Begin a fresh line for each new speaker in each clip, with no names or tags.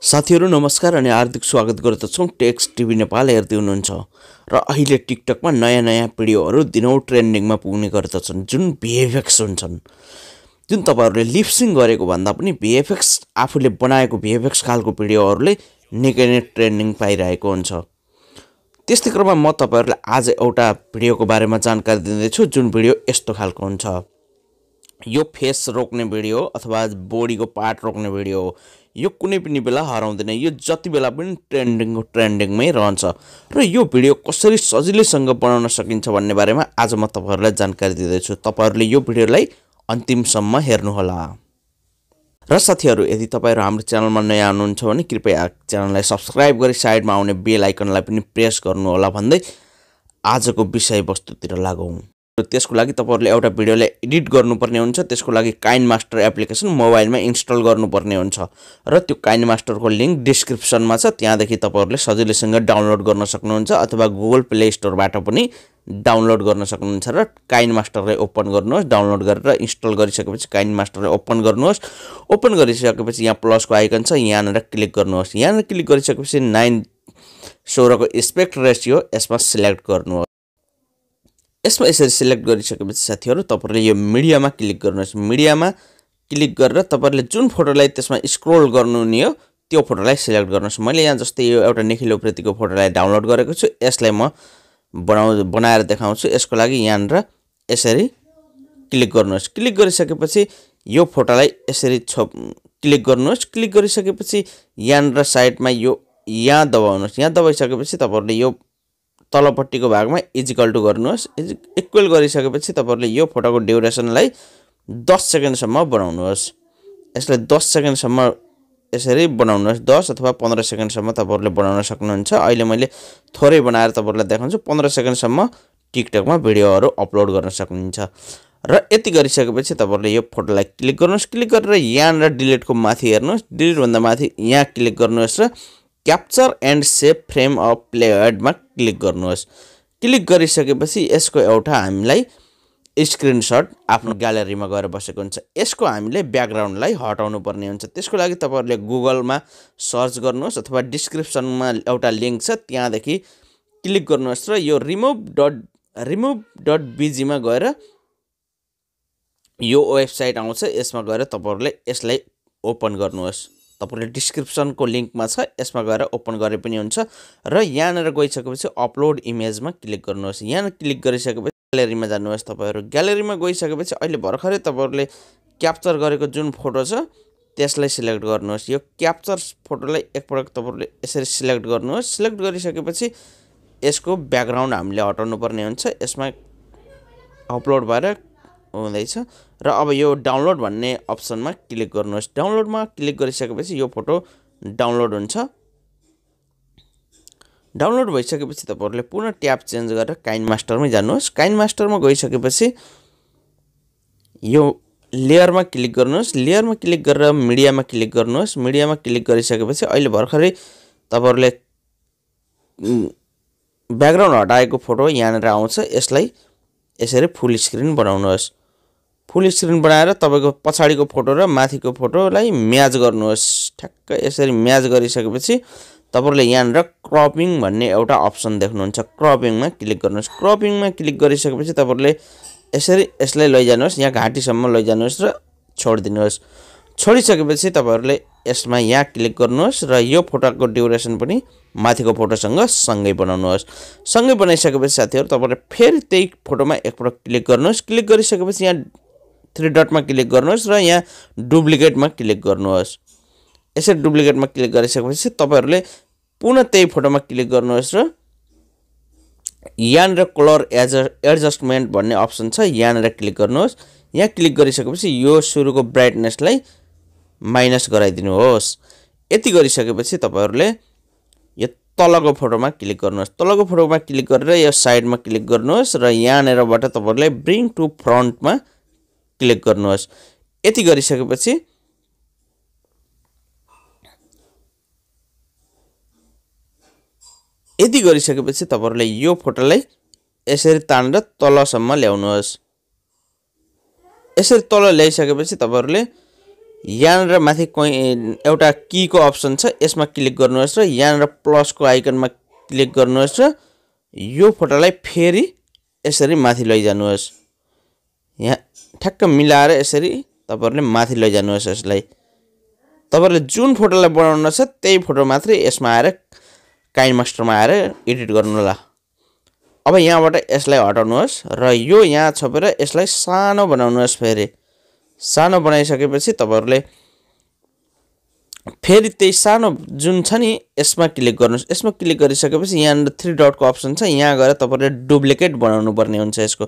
साथीहरु नमस्कार अनि हार्दिक स्वागत गर्दछौं टेक्स्ट टिभी नेपाल हेर्दै हुनुहुन्छ र अहिले टिकटकमा नयाँ भिडियोहरु दिनौं ट्रेन्डिङमा पुग्ने गर्दछन् जुन भिएफएक्स हुन्छन् जुन तपाईहरुले लिपसिङ गरेको भन्दा पनि भिएफएक्स आफूले बनाएको भिएफएक्स खालको भिडियोहरुले निकै नै ट्रेन्डिङ पाइरहेको हुन्छ। त्यस्तै क्रममा म तपाईहरुलाई आज एउटा भिडियोको बारेमा जानकारी दिँदै छु जुन भिडियो यस्तो खालको हुन्छ। यो फेस रोक्ने भिडियो अथवा बडीको पार्ट रोक्ने भिडियो हो। यो कुनै पनि बेला हराउँदैन, यो जति बेला पनि ट्रेन्डिङमै रहन्छ र यो भिडियो कसरी सजिलैसँग बनाउन सकिन्छ भन्ने बारेमा आज म तपाईहरुलाई जानकारी दिँदै छु। तपाईहरुले यो भिडियोलाई अन्तिमसम्म हेर्नु होला। र साथीहरु यदि तपाईहरु हाम्रो च्यानलमा नयाँ हुनुहुन्छ भने कृपया च्यानललाई सब्स्क्राइब गरी साइडमा आउने बेल आइकनलाई पनि प्रेस गर्नु होला भन्दै आजको विषयवस्तुतिर लागौं। त्यसको लागि तपाईहरुले एउटा भिडियोलाई एडिट गर्नुपर्ने हुन्छ। त्यसको लागि काइनमास्टर एप्लिकेसन मोबाइलमा इन्स्टल गर्नुपर्ने हुन्छ र त्यो काइनमास्टरको लिंक डिस्क्रिप्सनमा छ। त्यहाँदेखि तपाईहरुले सजिलैसँग डाउनलोड गर्न सक्नुहुन्छ अथवा गुगल प्ले स्टोरबाट पनि डाउनलोड गर्न सक्नुहुन्छ र काइनमास्टरलाई ओपन गर्नुहोस्। डाउनलोड गरेर इन्स्टल गरिसकेपछि काइनमास्टरलाई ओपन गर्नुहोस्। ओपन गरिसकेपछि यहाँ प्लसको आइकन छ, यहाँनेर क्लिक गर्नुहोस्। यहाँनेर क्लिक गरिसकेपछि 9:16 को एस्पेक्ट रेशियो यसमा सिलेक्ट गर्नुहोस्। यसमा यसरी सिलेक्ट गरिसकेपछि साथीहरु तपाईहरुले यो मिडियामा क्लिक गर्नुहोस्। मिडियामा क्लिक गरेर तपाईहरुले जुन फोटोलाई त्यसमा स्क्रोल गर्नु नि हो त्यो फोटोलाई सिलेक्ट गर्नुहोस्। मैले यहाँ जस्तै यो एउटा निखिल उप्रेतीको फोटोलाई डाउनलोड गरेको छु। यसलाई म बनाएर देखाउँछु। यसको लागि यहाँनेर यसरी क्लिक गर्नुहोस्। क्लिक गरिसकेपछि यो फोटोलाई यसरी क्लिक गर्नुहोस्। क्लिक गरिसकेपछि यहाँनेर साइडमा यो यहाँ दबाउनुहोस्। यहाँ दबाइसकेपछि तपाईहरुले यो तलपट्टिको भागमा इक्वल टु गर्नुहोस्। इक्वल गरिसकेपछि तपाईहरुले यो फोटोको ड्युरेसनलाई 10 सेकेन्डसम्म बनाउनुहोस्। यसलाई 10 सेकेन्डसम्म यसरी बनाउनुहोस्। 10 अथवा 15 सेकेन्डसम्म तपाईहरुले बनाउन सक्नुहुन्छ। अहिले मैले थोरै बनाएर तपाईहरुलाई देखाउँछु। 15 सेकेन्डसम्म टिकटकमा भिडियोहरु अपलोड गर्न सक्नुहुन्छ। र यति गरिसकेपछि तपाईहरुले यो फोटोलाई क्लिक गर्नुहोस्। क्लिक गरेर यहाँ डिलिटको माथि हेर्नुहोस्। डिलिट भन्दा माथि यहाँ क्लिक गर्नुहोस् र capture and save frame of प्लेहेडमा क्लिक गर्नुहोस्। क्लिक गरिसकेपछि यसको एउटा हामीलाई स्क्रिनशट आफ्नो ग्यालरीमा गएर बसेको हुन्छ। यसको हामीले ब्याकग्राउन्डलाई हटाउनु पर्ने हुन्छ। त्यसको लागि तपाईहरुले गुगलमा सर्च गर्नुहोस् अथवा डिस्क्रिप्सनमा एउटा लिंक छ त्यहाँदेखि क्लिक गर्नुहोस् र यो remove.bg मा गएर यो वेबसाइट आउँछ। यसमा गएर तपाईहरुले यसलाई ओपन गर्नुहोस्। तपाईहरुले डिस्क्रिप्सनको लिंकमा छ, यसमा गएर ओपन गरे पनि हुन्छ। र यहाँनेर गइसकेपछि अपलोड इमेजमा क्लिक गर्नुहोस्। यहाँ क्लिक गरिसकेपछि ग्यालरीमा जानुहोस्। तपाईहरु ग्यालरीमा गइसकेपछि अहिले भर्खरै तपाईहरुले क्याप्चर गरेको जुन फोटो छ त्यसलाई सिलेक्ट गर्नुहोस्। यो क्याप्चर फोटोलाई एकपटक तपाईहरुले यसरी सिलेक्ट गर्नुहोस्। सिलेक्ट गरिसकेपछि यसको ब्याकग्राउन्ड हामीले हटाउनु पर्ने हुन्छ। यसमा अपलोड भएर हुँदैछ र अब यो डाउनलोड भन्ने अप्सनमा क्लिक गर्नुहोस्। डाउनलोडमा क्लिक गरिसकेपछि यो फोटो डाउनलोड हुन्छ। डाउनलोड भइसकेपछि तपाईहरुले पुनः ट्याब चेन्ज गरेर काइनमास्टरमै जानुहोस्। काइनमास्टरमा गइसकेपछि यो लेयरमा क्लिक गर्नुहोस्। लेयरमा क्लिक गरेर मिडियामा क्लिक गर्नुहोस्। मिडियामा क्लिक गरिसकेपछि अहिले भर्खरै तपाईहरुले ब्याकग्राउन्ड हटाएको फोटो यहाँनेर आउँछ। यसलाई यसरी फुल स्क्रिन बनाउनुहोस्। फुल स्क्रिन बनाएर तपाईको पछाडीको फोटो र माथिको फोटोलाई म्याच गर्नुहोस्। ठ्याक्क यसरी म्याच गरिसकेपछि तपाईहरुले यहाँनेर क्रपिङ भन्ने एउटा अप्सन देख्नुहुन्छ। क्रपिङमा क्लिक गर्नुहोस्। क्रपिङमा क्लिक गरिसकेपछि तपाईहरुले यसरी यसलाई लैजानुहोस्। यहाँ घाँटीसम्म लैजानुहोस् र छोड्दिनुहोस्। छोडिसकेपछि तपाईहरुले यसमा यहाँ क्लिक गर्नुहोस् र यो फोटोको ड्युरेसन पनि माथिको फोटोसँग सँगै बनाउनुहोस्। सँगै बनाइसकेपछि साथीहरु तपाईहरुले फेरि त्यही फोटोमा एकपटक क्लिक गर्नुहोस्। क्लिक गरिसकेपछि यहाँ 3 डटमा क्लिक गर्नुहोस् र यहाँ डुप्लिकेटमा क्लिक गर्नुहोस्। यसरी डुप्लिकेटमा क्लिक गरिसकेपछि तपाईहरुले पुनः त्यही फोटोमा क्लिक गर्नुहोस् र यहाँनेर कलर एडजस्टमेन्ट भन्ने अप्सन छ, यहाँनेर क्लिक गर्नुहोस्। यहाँ क्लिक गरिसकेपछि यो सुरुको ब्राइटनेसलाई माइनस गराइदिनुहोस्। यति गरिसकेपछि तपाईहरुले यो तलको फोटोमा क्लिक गर्नुहोस्। तलको फोटोमा क्लिक गरेर यो साइडमा क्लिक गर्नुहोस् र यहाँनेरबाट तपाईहरुले ब्रिङ टु फ्रन्टमा क्लिक गर्नुहोस्। यति गरिसकेपछि तपाईहरुले यो फोटोलाई यसरी तानेर तलसम्म ल्याउनुहोस्। यसरी तल ल्याइसकेपछि तपाईहरुले यहाँनिर माथि एउटा कीको अप्सन छ, यसमा क्लिक गर्नुहोस् र यहाँनिर प्लसको आइकनमा क्लिक गर्नुहोस् र यो फोटोलाई फेरि यसरी माथि लैजानुहोस्। यहाँ ठ्याक्क मिलाएर यसरी तपाईहरुले माथि लैजानुहोस् यसलाई। तपाईहरुले जुन फोटोलाई बनाउन छ त्यही फोटो मात्रै यसमा आएर काइनमास्टरमा आएर एडिट गर्नु होला। अब यहाँबाट यसलाई हटाउनुहोस् र यो यहाँ छोपेर यसलाई सानो बनाउनुहोस्। फेरि सानो बनाइसकेपछि तपाईहरुले फेरि त्यही सानो जुन छ नि यसमा क्लिक गर्नुहोस्। यसमा क्लिक गरिसकेपछि यहाँ 3 डटको अप्सन छ, यहाँ गएर तपाईहरुले डुप्लिकेट बनाउनु पर्ने हुन्छ। यसको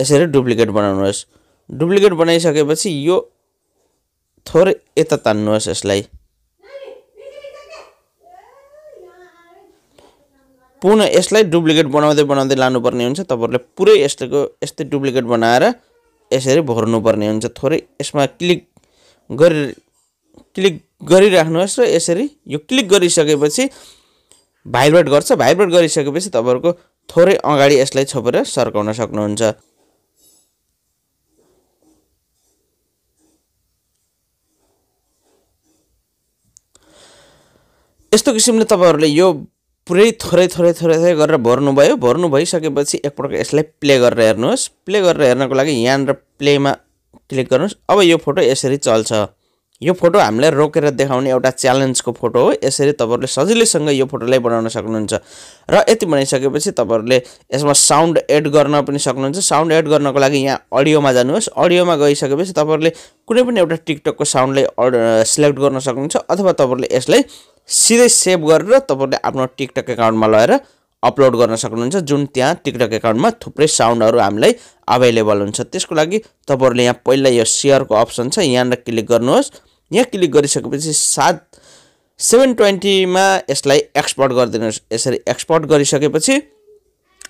यसरी डुप्लिकेट बनाउनुहोस्। डुप्लिकेट बनाइसकेपछि यो थोरै यता तान्नुहोस् यसलाई। पुनः यसलाई डुप्लिकेट बनाउँदै बनाउँदै लानुपर्ने हुन्छ। तपाईहरुले पुरै यस्तै डुप्लिकेट बनाएर यसरी भर्नु पर्ने हुन्छ। थोरै यसमा क्लिक गरिराख्नुहोस् र यसरी यो क्लिक गरिसकेपछि भाइब्रेट गर्छ। भाइब्रेट गरिसकेपछि तपाईहरुको थोरै अगाडि यसलाई छोपेर सर्काउन सक्नुहुन्छ। यस्तो किसिमले तपाईहरुले यो पुरै थोरै गरेर भर्नु भयो। भर्नु भइसकेपछि एकपटक यसलाई प्ले गरेर हेर्नुहोस्। प्ले गरेर हेर्नको लागि यहाँनिर प्लेमा क्लिक गर्नुहोस्। अब यो फोटो यसरी चल्छ। यो फोटो हामीले रोकेर देखाउने एउटा च्यालेन्जको फोटो हो। यसरी तपाईहरुले सजिलैसँग यो फोटोलाई बनाउन सक्नुहुन्छ। र यति बनाइसकेपछि तपाईहरुले यसमा साउन्ड एड गर्न पनि सक्नुहुन्छ। साउन्ड एड गर्नको लागि यहाँ अडियोमा जानुहोस्। अडियोमा गइसकेपछि तपाईहरुले कुनै पनि एउटा टिकटकको साउन्डलाई सिलेक्ट गर्न सक्नुहुन्छ, अथवा तपाईहरुले यसलाई सिधै सेभ गरेर तपाईहरुले आफ्नो टिकटक एकाउन्टमा लगेर अपलोड गर्न सक्नुहुन्छ, जुन त्यहाँ टिकटक एकाउन्टमा थुप्रै साउन्डहरु हामीलाई अवेलेबल हुन्छ। त्यसको लागि तपाईहरुले यहाँ पहिला यो शेयरको अप्सन छ, यहाँनिर क्लिक गर्नुहोस्। यहाँ क्लिक गरिसकेपछि 720 मा यसलाई एक्सपोर्ट गरिदिनुहोस्। यसरी एक्सपोर्ट गरिसकेपछि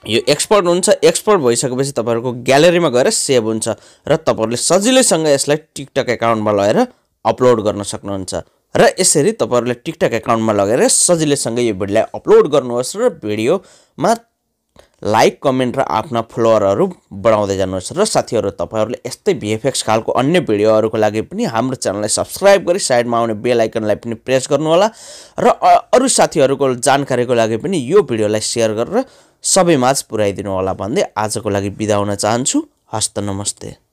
यो एक्सपोर्ट हुन्छ। एक्सपोर्ट भइसकेपछि तपाईहरुको ग्यालरीमा गएर सेभ हुन्छ र तपाईहरुले सजिलैसँग यसलाई टिकटक एकाउन्टमा लगेर अपलोड गर्न सक्नुहुन्छ। र यसरी तपाईहरुले टिकटक एकाउन्टमा लगेर सजिलैसँग यो भिडियोलाई अपलोड गर्नुहोस् र भिडियोमा लाइक, कमेन्ट र आफ्ना फलोअरहरु बढाउँदै जानुहोस्। र साथीहरु तपाईहरुले यस्तै VFX खालको अन्य भिडियोहरुको लागि पनि हाम्रो च्यानललाई सब्स्क्राइब गरी साइडमा आउने बेल आइकनलाई पनि प्रेस गर्नु होला र अरु साथीहरुको जानकारीको लागि पनि यो भिडियोलाई शेयर गरेर सबैमाझ पुर्याइदिनु होला भन्दै आजको लागि बिदा हुन चाहन्छु। हस्त नमस्ते।